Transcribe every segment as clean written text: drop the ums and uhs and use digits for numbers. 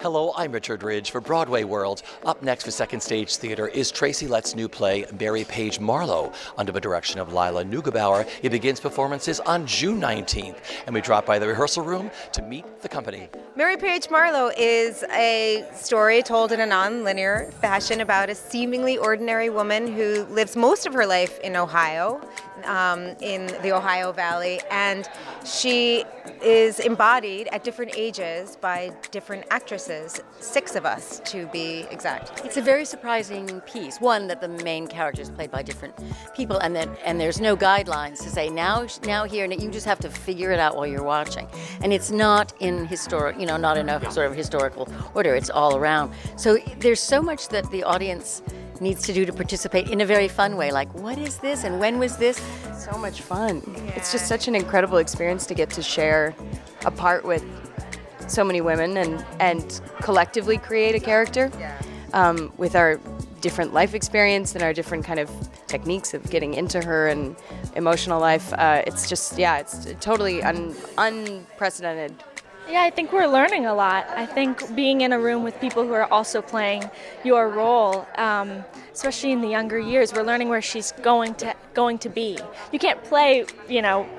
Hello, I'm Richard Ridge for BroadwayWorld. Up next for Second Stage Theater is Tracy Letts' new play, Mary Page Marlowe. Under the direction of Lila Neugebauer, it begins performances on June 19th. And we drop by the rehearsal room to meet the company. Mary Page Marlowe is a story told in a non-linear fashion about a seemingly ordinary woman who lives most of her life in Ohio, in the Ohio Valley, and she is embodied at different ages by different actresses, 6 of us to be exact. It's a very surprising piece. One, that the main character is played by different people, and there's no guidelines to say now here, and you just have to figure it out while you're watching. And it's not in not in a sort of historical order. It's all around. So there's so much that the audience needs to do to participate in a very fun way. Like, what is this and when was this? So much fun. Yeah. It's just such an incredible experience to get to share a part with so many women and collectively create a character with our different life experience and our different kind of techniques of getting into her and emotional life. It's just, it's totally unprecedented. Yeah, I think we're learning a lot. I think being in a room with people who are also playing your role, especially in the younger years, we're learning where she's going to be. You can't play,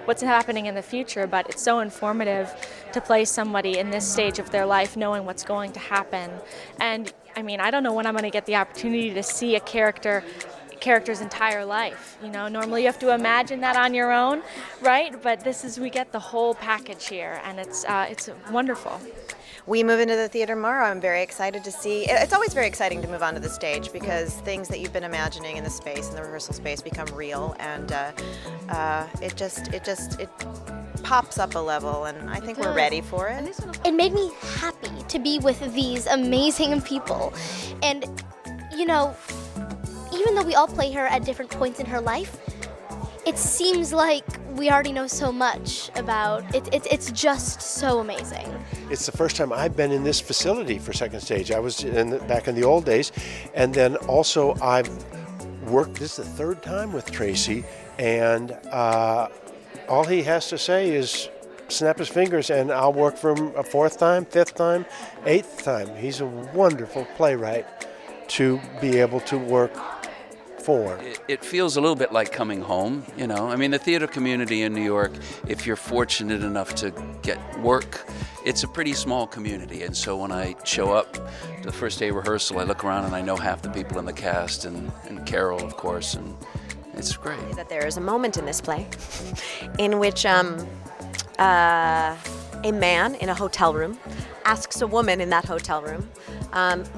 what's happening in the future, but it's so informative to play somebody in this stage of their life, knowing what's going to happen. And I mean, I don't know when I'm going to get the opportunity to see a character's entire life. Normally you have to imagine that on your own, right? But we get the whole package here, and it's wonderful. We move into the theater tomorrow. I'm very excited to see. It's always very exciting to move onto the stage because things that you've been imagining in the space, in the rehearsal space, become real, and it pops up a level, and I think we're ready for it. It made me happy to be with these amazing people, and even though we all play her at different points in her life, it seems like we already know so much about it. It's just so amazing. It's the first time I've been in this facility for Second Stage. I was back in the old days, and then also I've worked, this is the 3rd time with Tracy, and all he has to say is snap his fingers and I'll work for him a 4th time, 5th time, 8th time. He's a wonderful playwright to be able to work for. It feels a little bit like coming home, I mean, the theater community in New York, if you're fortunate enough to get work, it's a pretty small community. And so when I show up to the first day of rehearsal, I look around and I know half the people in the cast and Carol, of course, and it's great. That there is a moment in this play in which a man in a hotel room asks a woman in that hotel room,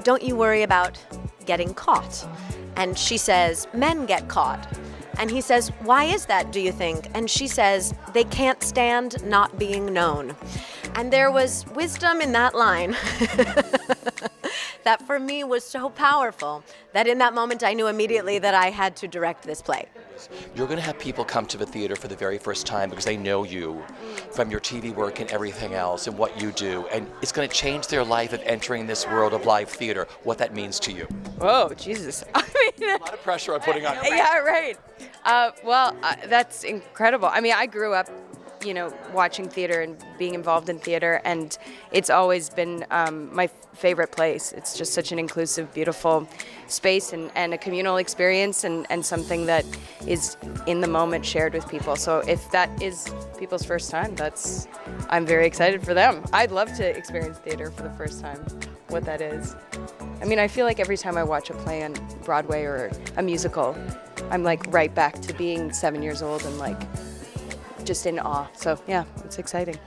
don't you worry about getting caught? And she says, men get caught. And he says, why is that, do you think? And she says, they can't stand not being known. And there was wisdom in that line that for me was so powerful that in that moment I knew immediately that I had to direct this play. You're going to have people come to the theater for the very first time because they know you from your TV work and everything else and what you do. And it's going to change their life of entering this world of live theater, what that means to you. Whoa, Jesus. A lot of pressure I'm putting on you. Yeah, right. That's incredible. I mean, I grew up, watching theater and being involved in theater, and it's always been my favorite place. It's just such an inclusive, beautiful space and a communal experience and something that is in the moment shared with people. So if that is people's first time, I'm very excited for them. I'd love to experience theater for the first time, what that is. I mean, I feel like every time I watch a play on Broadway or a musical, I'm like right back to being 7 years old and like just in awe. So yeah, it's exciting.